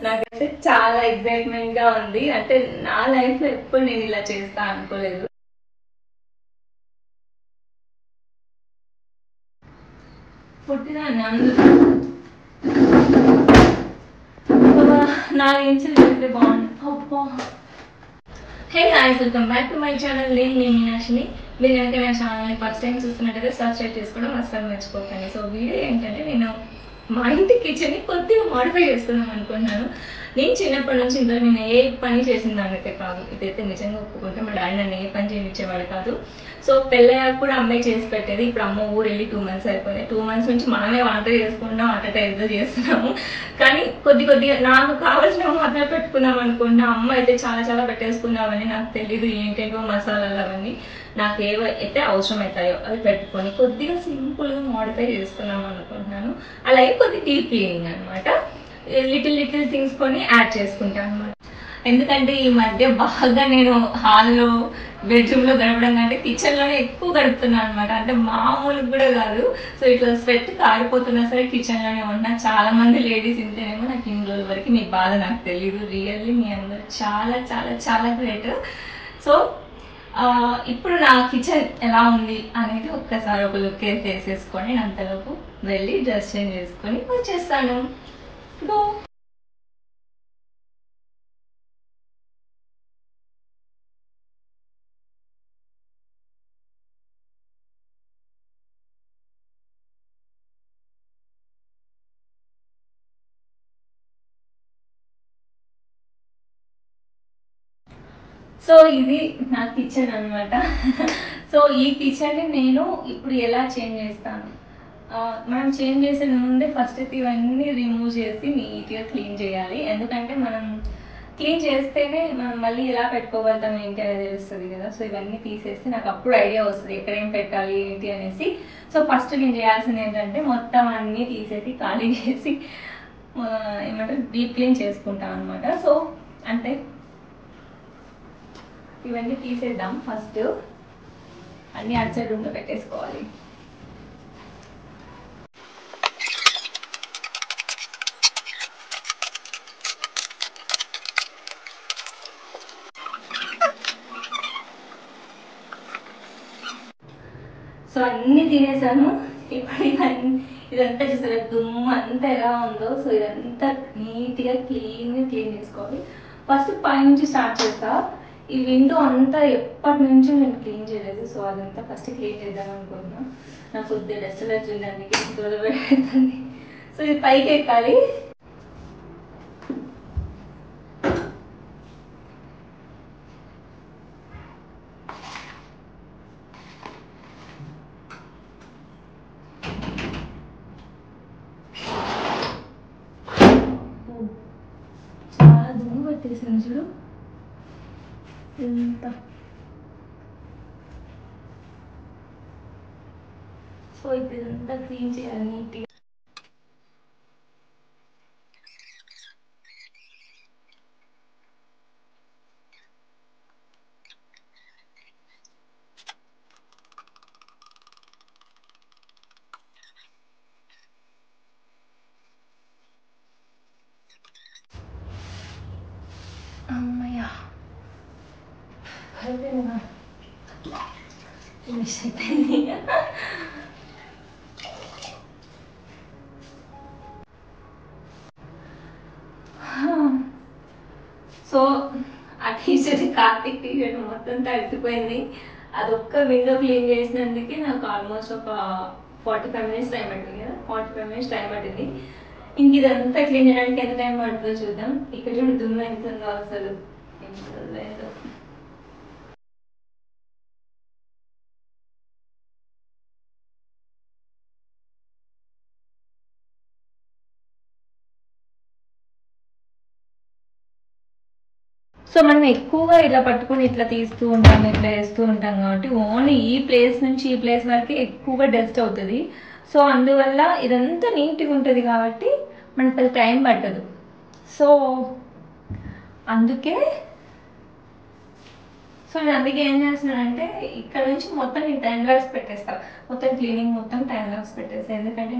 నాకైతే చాలా ఎక్సైట్మెంట్ గా ఉంది. అంటే నా లైఫ్ లో ఎప్పుడు నేను ఇలా చేస్తా అనుకోలేదు. పుట్టిన నాలుగు ఇంచులు చేస్తే బాగుంది. Hey guys, welcome back to my channel. నేను మీనాక్షిని. మీరు కనుక నా ఛానల్ని ఫస్ట్ టైం చూస్తున్నట్టయితే సబ్స్క్రైబ్ చేసుకోవడం అస్సలు మర్చిపోకండి. సో వీడియో ఏంటంటే, నేను మా ఇంటి కిచెన్ని కొద్దిగా మోడిఫై చేసుకుందాం అనుకుంటున్నాను. నేను చిన్నప్పటి నుంచి ఇంట్లో నేను ఏ పని చేసిన దానికైతే కాదు, ఇదైతే నిజంగా ఒప్పుకుంటే మా డాడీ నన్ను ఏ పని చేయించేవాడు కాదు. సో పెళ్ళయ్యాక కూడా అమ్మాయి చేసి పెట్టేది. ఇప్పుడు అమ్మ ఊరు వెళ్ళి 2 months అయిపోయింది. 2 months నుంచి మనమే వంట చేసుకుంటున్నాం, అట్ట ఏదో చేస్తున్నాము. కానీ కొద్దిగా నాకు కావాల్సినవి మాత్రమే పెట్టుకుందాం అనుకున్నా. అమ్మ అయితే చాలా చాలా పెట్టేసుకున్నామని నాకు తెలీదు, ఏంటేంటో మసాలాలు అవన్నీ. నాకు ఏవైతే అవసరం అవుతాయో అవి పెట్టుకొని కొద్దిగా సింపుల్గా మోడిఫై చేసుకుందాం అనుకుంటున్నాను. అలాగే కొద్దిగా డీప్ క్లీనింగ్ అనమాట. లిటిల్ థింగ్స్ కొని యాడ్ చేసుకుంటాను అనమాట. ఎందుకంటే ఈ మధ్య బాగా నేను హాల్లో బెడ్రూమ్లో గడపడం కంటే కిచెన్లోనే ఎక్కువ గడుపుతున్నాను అనమాట. అంటే మామూలుగా కూడా కాదు. సో ఇట్లా స్వెట్ కారిపోతున్నా సరే కిచెన్లోనే ఉన్నా. చాలా మంది లేడీస్ ఇంతేనేమో, నాకు ఇన్ని రోజుల వరకు మీ బాధ నాకు తెలియదు. రియల్లీ మీ అందరూ చాలా చాలా చాలా గ్రేట్. సో ఇప్పుడు నా కిచెన్ ఎలా ఉంది అనేది ఒక్కసారి ఒక లుక్ వేసేసుకొని అంతలోపు వెళ్ళి డ్రెస్ చేంజ్ చేసుకొని వచ్చేస్తాను. గో. సో ఇది నా కిచెన్ అనమాట. సో ఈ కిచెన్ని నేను ఇప్పుడు ఎలా చేంజ్ చేస్తాను, మనం చేంజ్ చేసే ముందే ఫస్ట్ అయితే ఇవన్నీ రిమూవ్ చేసి నీట్గా క్లీన్ చేయాలి. ఎందుకంటే మనం క్లీన్ చేస్తేనే మనం మళ్ళీ ఎలా పెట్టుకోగలుగుతాం ఏంటి అనేది తెలుస్తుంది కదా. సో ఇవన్నీ తీసేస్తే నాకు అప్పుడు ఐడియా వస్తుంది ఎక్కడ ఏం పెట్టాలి ఏంటి అనేసి. సో ఫస్ట్ నేను చేయాల్సింది ఏంటంటే మొత్తం అన్నీ తీసేసి ఖాళీ చేసి ఏమంటారు డీప్ క్లీన్ చేసుకుంటాం అనమాట. సో అంటే ఇవన్నీ తీసేద్దాం. ఫస్ట్ అన్ని అటు సైడ్ రూమ్లో పెట్టేసుకోవాలి. సో అన్ని తినేసాను. ఇప్పుడు ఇదంతా చూసారా దుమ్ము అంతా ఎలా ఉందో. సో ఇదంతా నీట్గా క్లీన్ చేసుకోవాలి. ఫస్ట్ పై నుంచి స్టార్ట్ చేస్తా. ఈ విండో అంతా ఎప్పటి నుంచో నేను క్లీన్ చేయలేదు. సో అదంతా ఫస్ట్ క్లీన్ చేద్దాం అనుకుంటున్నా. నాకు కొద్దిగా డస్ట్ అలర్జీ ఉంది, అందుకే పెడుతుంది. సో ఇది పైకి ఎక్కాలి. చాలా దుమ్ము పట్టేసాను చూడు ఎంత. సో ఇప్పుడు ఇదంతా క్లీన్ చేయాలి నీట్గా. అమ్మయ్యా అయిపోయిందా? ఫినిష్ అయిపోయింది. సో ఆ టీషర్ట్, కార్తిక్ టీషర్ట్ మొత్తం తడిసిపోయింది. అదొక్క విండో క్లీన్ చేసినందుకే నాకు ఆల్మోస్ట్ ఒక 45 minutes టైం పట్టింది కదా. 45 minutes టైం పట్టింది. ఇంక ఇదంతా క్లీన్ చేయడానికి ఎంత టైం పడుతుందో చూద్దాం. ఇక్కడ చూడు దుమ్ము ఎంత ఉందో, అసలు ఎంత లేదు. సో మనం ఎక్కువగా ఇలా పట్టుకొని ఇట్లా తీస్తూ ఉంటాం, ఇట్లా వేస్తూ ఉంటాం కాబట్టి ఓన్లీ ఈ ప్లేస్ నుంచి ఈ ప్లేస్ వరకు ఎక్కువగా డస్ట్ అవుతుంది. సో అందువల్ల ఇదంతా నీట్గా ఉంటుంది కాబట్టి మనకు అది టైం పట్టదు. సో అందుకే నేను ఏం చేస్తున్నానంటే ఇక్కడ నుంచి మొత్తం నేను 10 lakhs పెట్టేస్తాను. మొత్తం క్లీనింగ్ మొత్తం 10 lakhs పెట్టేస్తాను. ఎందుకంటే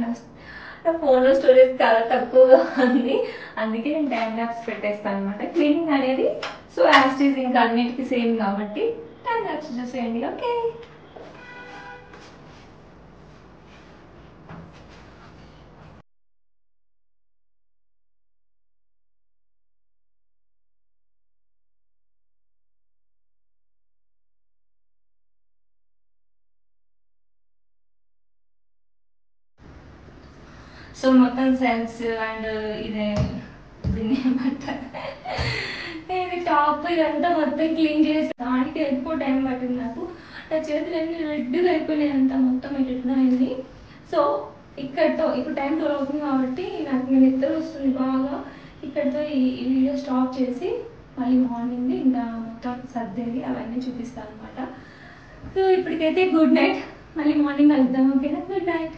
నా ఫోన్లో స్టోరేజ్ చాలా తక్కువగా ఉంది, అందుకే నేను టైం ల్యాప్స్ పెట్టేస్తాను అనమాట క్లీనింగ్ అనేది. సో యాజ్ ఈజ్ ఇంకా అన్నిటికీ సేమ్ కాబట్టి టైం ల్యాప్స్ చూసేయండి. ఓకే, సో మొత్తం సెల్స్ అండ్ ఇదే దీన్ని ఏమంటారు, ఇది టాప్ ఇదంతా మొత్తం క్లీన్ చేసి దానికి ఎక్కువ టైం పట్టింది నాకు. నా చేతులు అన్ని రెడ్గా అయిపోయినాయి, అంతా మొత్తం ఎట్లా అయింది. సో ఇక్కడతో ఇప్పుడు టైం 12 అవుతుంది కాబట్టి నాకు నిద్ర వస్తుంది బాగా. ఇక్కడతో ఈ వీడియో స్టాప్ చేసి మళ్ళీ మార్నింగ్ ఇంకా మొత్తం సర్దేది అవన్నీ చూపిస్తాను అనమాట. సో ఇప్పటికైతే గుడ్ నైట్, మళ్ళీ మార్నింగ్ కలుద్దాం. ఓకేనా, గుడ్ నైట్.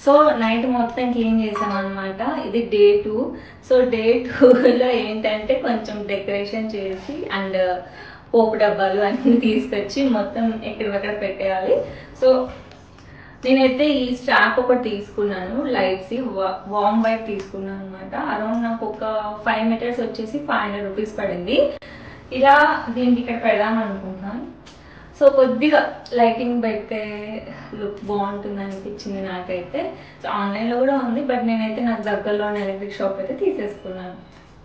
సో నైట్ మొత్తం క్లీన్ చేసాం అనమాట. ఇది డే 2. సో డే 2లో ఏంటంటే కొంచెం డెకరేషన్ చేసి అండ్ పోపు డబ్బాలు అన్నీ తీసుకొచ్చి మొత్తం ఎక్కడికక్కడ పెట్టేయాలి. సో నేనైతే ఈ స్ట్రాప్ ఒకటి తీసుకున్నాను, లైట్స్ వామ్ వైప్ తీసుకున్నాను అనమాట. అరౌండ్ నాకు ఒక 5 మీటర్స్ వచ్చేసి 500 రూపీస్ పడింది. ఇలా దీనికి ఇక్కడ పెడదాం అనుకుంటున్నాను. సో కొద్దిగా లైటింగ్ పెడితే లుక్ బాగుంటుంది అనిపించింది నాకైతే. సో ఆన్లైన్లో కూడా ఉంది, బట్ నేనైతే నాకు దగ్గరలో ఉన్న ఎలక్ట్రిక్ షాప్ అయితే తీసేసుకున్నాను.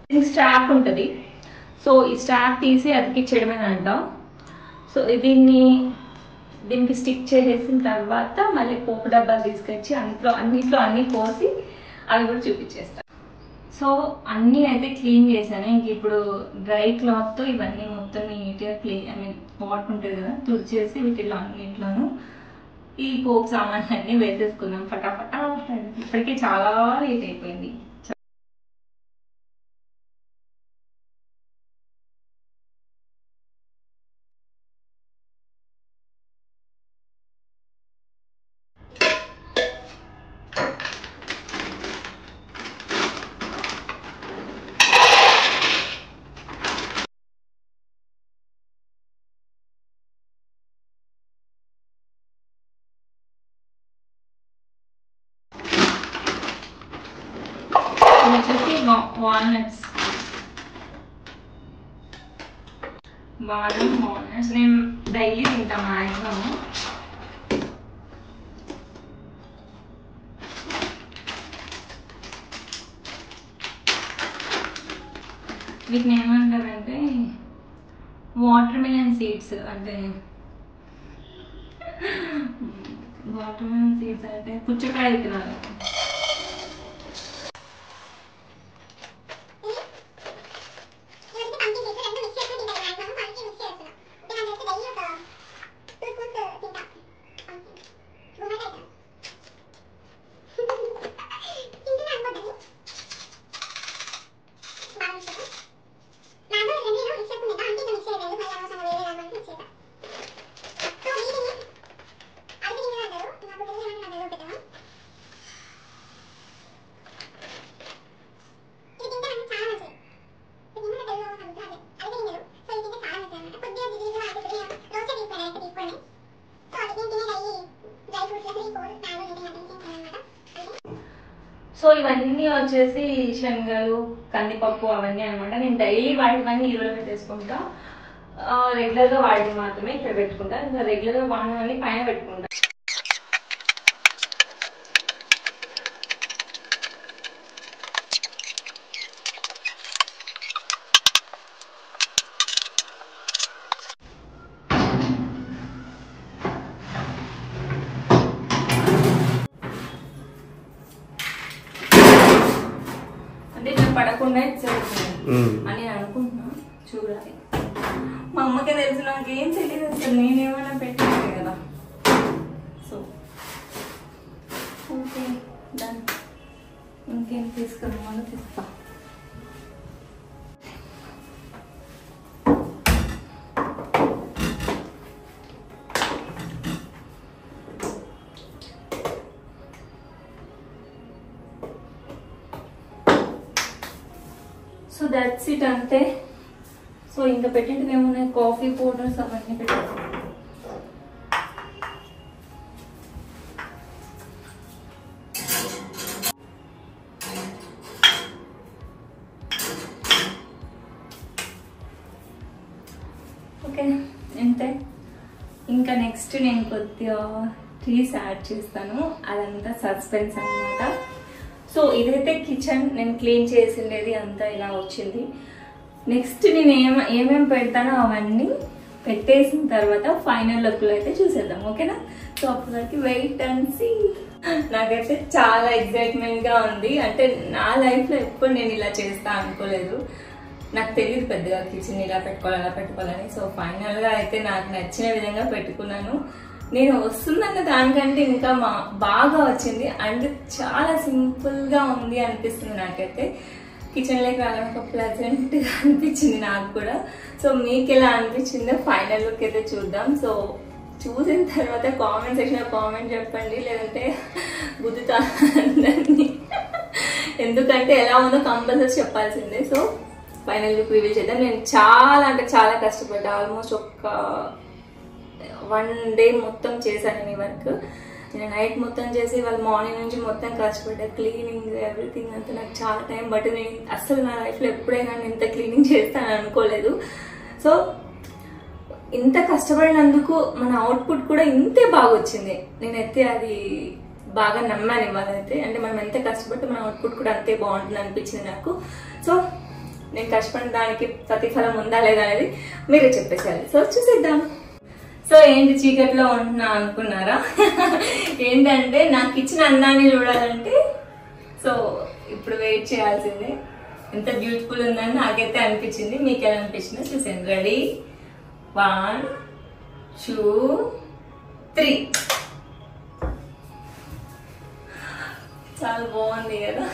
దీనికి స్ట్రాప్ ఉంటుంది. సో ఈ స్ట్రాప్ తీసి అతికించడమేనంట. సో దీనికి స్టిక్ చేసేసిన తర్వాత మళ్ళీ పోపు డబ్బాలు తీసుకొచ్చి అన్నిట్లో అన్నీ పోసి అవి కూడా చూపించేస్తాను. సో అన్నీ అయితే క్లీన్ చేశాను. ఇంక ఇప్పుడు డ్రై క్లాత్తో ఇవన్నీ మొత్తం నీట్గా వాటర్ ఉంటుంది కదా తుడిచేసి వీటిలో అన్నింటిలోనూ ఈ పోపు సామాన్లు అన్నీ వేసేసుకున్నాం ఫటాఫటా. ఇప్పటికే చాలా లేట్ అయిపోయింది. వచ్చేసి వాల్నట్స్ నేను డైలీ తింటాను మ్యాక్సిమం. వీటిని ఏమంటారంటే వాటర్ మిలన్ సీడ్స్, అంటే వాటర్ మిలన్ సీడ్స్ అంటే పుచ్చకాయ విత్తనాలు. సో ఇవన్నీ వచ్చేసి శనగలు, కందిపప్పు అవన్నీ అనమాట. నేను డైలీ వాటివన్నీ ఈరోజు పెట్టేసుకుంటా. రెగ్యులర్గా వాడిని మాత్రమే ఇక్కడ పెట్టుకుంటా. ఇంకా రెగ్యులర్గా వాడినవన్నీ పైన పెట్టుకుంటా. అంటే నేను పడకుండా అని అనుకుంటున్నా, చూడాలి. మా అమ్మకే తెలుసు, నాకేం తెలియదు అసలు, నేనేమైనా పెట్టాను కదా. So okay done. ఇంకేం తీసుకున్నామో తీస్తా. సో దట్స్ ఇట్ అంతే. సో సో ఇంకా పెట్టినవి ఏమున్నాయి, కాఫీ పౌడర్స్ అవన్నీ పెట్టాను. ఓకే అంతే. ఇంకా నెక్స్ట్ నేను కొద్దిగా చీజ్ యాడ్ చేస్తాను, అదంతా సస్పెన్స్ అనమాట. సో ఇదైతే కిచెన్ నేను క్లీన్ చేసిండేది అంతా ఇలా వచ్చింది. నెక్స్ట్ నేను ఏమేమి పెడతానో అవన్నీ పెట్టేసిన తర్వాత ఫైనల్ లుక్లో అయితే చూసేద్దాం, ఓకేనా? సో అప్పటివరకు వెయిట్ అండ్ సీ. నాకైతే చాలా ఎక్సైట్మెంట్గా ఉంది. అంటే నా లైఫ్లో ఎప్పుడు నేను ఇలా చేస్తా అనుకోలేదు. నాకు తెలియదు పెద్దగా కిచెన్ ఇలా పెట్టుకోవాలి అలా పెట్టుకోవాలని. సో ఫైనల్గా అయితే నాకు నచ్చిన విధంగా పెట్టుకున్నాను. నేను వస్తుందన్న దానికంటే ఇంకా బాగా వచ్చింది అండ్ చాలా సింపుల్గా ఉంది అనిపిస్తుంది నాకైతే. కిచెన్లోకి రావడం ఒక ప్లెజెంట్గా అనిపించింది నాకు కూడా. సో మీకు ఎలా అనిపించిందో ఫైనల్ లుక్ అయితే చూద్దాం. సో చూసిన తర్వాత కామెంట్ సెక్షన్లో కామెంట్ చెప్పండి, లేదంటే గుద్దుతా అందరినీ. ఎందుకంటే ఎలా ఉందో కంపల్సరీ చెప్పాల్సిందే. సో ఫైనల్ లుక్ రివీల్ చేద్దాం. నేను చాలా అంటే చాలా కష్టపడ్డా. ఆల్మోస్ట్ ఒక 1 డే మొత్తం చేశాను ఈ వర్క్. నేను నైట్ మొత్తం చేసి వాళ్ళు మార్నింగ్ నుంచి మొత్తం కష్టపడ్డా. క్లీనింగ్ ఎవ్రీథింగ్ అంతా నాకు చాలా టైం. బట్ నేను అస్సలు నా లైఫ్లో ఎప్పుడైనా ఇంత క్లీనింగ్ చేస్తాను అనుకోలేదు. సో ఇంత కష్టపడినందుకు మన అవుట్పుట్ కూడా ఇంతే బాగా వచ్చింది. నేనైతే అది బాగా నమ్మాను ఇవాళైతే. అంటే మనం ఎంత కష్టపడితే మన అవుట్పుట్ కూడా అంతే బాగుంటుంది అనిపించింది నాకు. సో నేను కష్టపడిన దానికి ప్రతిఫలం ఉందా లేదా అనేది మీరే చెప్పేసారు. సో చూసేద్దాం. సో ఏంటి చీకట్లో ఉంటున్నా అనుకున్నారా? ఏంటంటే నాకు ఇచ్చిన అందాన్ని చూడాలంటే సో ఇప్పుడు వెయిట్ చేయాల్సిందే. ఎంత బ్యూటిఫుల్ ఉందని నాకైతే అనిపించింది. మీకు ఎలా అనిపించిందో చూసాను. రెడీ 1 2 3. చాలా బాగుంది కదా.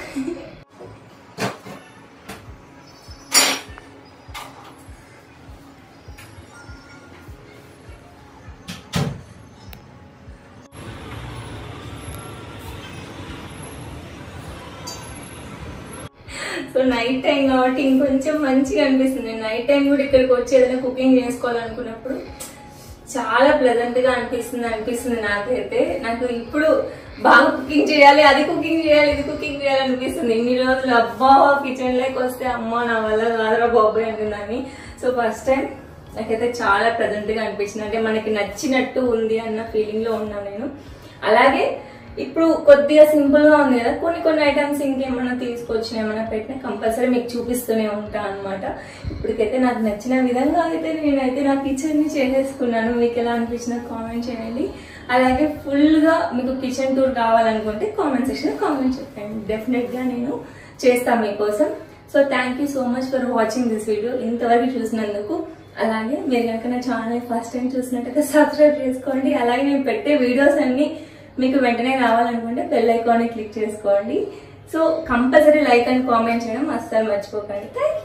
సో నైట్ టైం కాబట్టి ఇంకొంచెం మంచిగా అనిపిస్తుంది. నైట్ టైం కూడా ఇక్కడికి వచ్చి ఏదైనా కుకింగ్ చేసుకోవాలనుకున్నప్పుడు చాలా ప్లెజెంట్గా అనిపిస్తుంది నాకైతే. నాకు ఇప్పుడు బాగా కుకింగ్ చేయాలి, అది కుకింగ్ చేయాలి, ఇది కుకింగ్ చేయాలి అనిపిస్తుంది. ఇన్ని రోజులు అబ్బా కిచెన్లోకి వస్తే అమ్మ నా వల్ల కాదురా బాబాయ్ అంటుందని. సో ఫస్ట్ టైం నాకైతే చాలా ప్లెజెంట్గా అనిపించింది. అంటే మనకి నచ్చినట్టు ఉంది అన్న ఫీలింగ్లో ఉన్నాను నేను. అలాగే ఇప్పుడు కొద్దిగా సింపుల్ గా ఉంది కదా, కొన్ని ఐటమ్స్ ఇంకేమన్నా తీసుకొచ్చిన ఏమన్నా పెట్టినా కంపల్సరీ మీకు చూపిస్తూనే ఉంటా అనమాట. ఇప్పటికైతే నాకు నచ్చిన విధంగా అయితే నేనైతే నా కిచెన్ ని చేసేసుకున్నాను. మీకు ఎలా అనిపించినా కామెంట్ చేయండి. అలాగే ఫుల్ గా మీకు కిచెన్ టూర్ కావాలనుకుంటే కామెంట్ సెక్షన్ కామెంట్ చెప్పండి. డెఫినెట్ గా నేను చేస్తాను మీకోసం. So thank you so much for watching this video. ఇంతవరకు చూసినందుకు. అలాగే మీరు కనుక నా ఛానల్ ఫస్ట్ టైం చూసినట్టయితే సబ్స్క్రైబ్ చేసుకోండి. అలాగే నేను పెట్టే వీడియోస్ అన్ని మీకు వెంటనే రావాలనుకుంటే బెల్ ఐకాన్ క్లిక్ చేసుకోండి. So compulsory like and comment చేయడం అస్సలు మర్చిపోకండి. Thank you.